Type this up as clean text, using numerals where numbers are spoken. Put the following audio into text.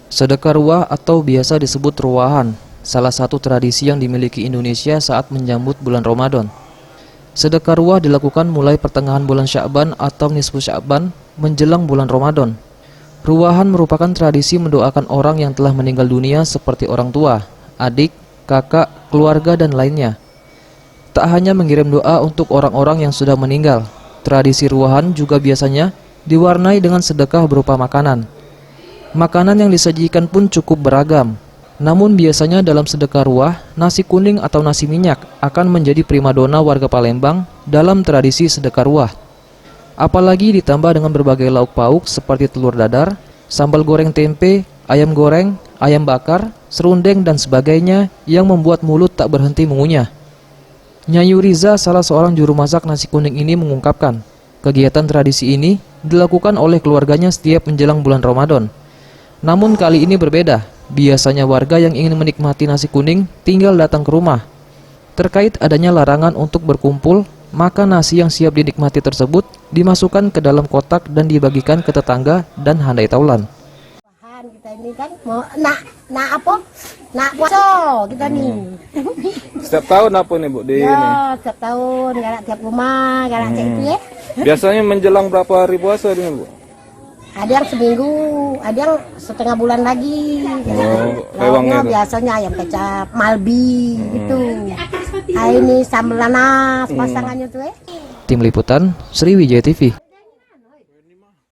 Sedekah ruah atau biasa disebut ruahan, salah satu tradisi yang dimiliki Indonesia saat menyambut bulan Ramadan. Sedekah ruah dilakukan mulai pertengahan bulan Sya'ban atau nisfu Sya'ban menjelang bulan Ramadan. Ruahan merupakan tradisi mendoakan orang yang telah meninggal dunia seperti orang tua, adik, kakak, keluarga, dan lainnya. Tak hanya mengirim doa untuk orang-orang yang sudah meninggal, tradisi ruahan juga biasanya diwarnai dengan sedekah berupa makanan. Makanan yang disajikan pun cukup beragam. Namun biasanya dalam sedekah ruah, nasi kuning atau nasi minyak akan menjadi primadona warga Palembang dalam tradisi sedekah ruah. Apalagi ditambah dengan berbagai lauk pauk seperti telur dadar, sambal goreng tempe, ayam goreng, ayam bakar, serundeng, dan sebagainya yang membuat mulut tak berhenti mengunyah. Nyai Riza, salah seorang juru masak nasi kuning ini, mengungkapkan, kegiatan tradisi ini dilakukan oleh keluarganya setiap menjelang bulan Ramadan. Namun kali ini berbeda, biasanya warga yang ingin menikmati nasi kuning tinggal datang ke rumah. Terkait adanya larangan untuk berkumpul, maka nasi yang siap dinikmati tersebut dimasukkan ke dalam kotak dan dibagikan ke tetangga dan handai taulan. Kita ini kan mau nak puasa kita nih. Setiap tahun apa nih Bu di ini? Setiap tahun, galak tiap rumah, galak cek itu ya. Biasanya menjelang berapa hari puasa ini Bu? Ada yang seminggu, ada yang setengah bulan lagi. Lauknya biasanya ayam kecap, malbi gitu. Ini sambal nanas pasangannya tuh. Tim Liputan, Sriwijaya TV.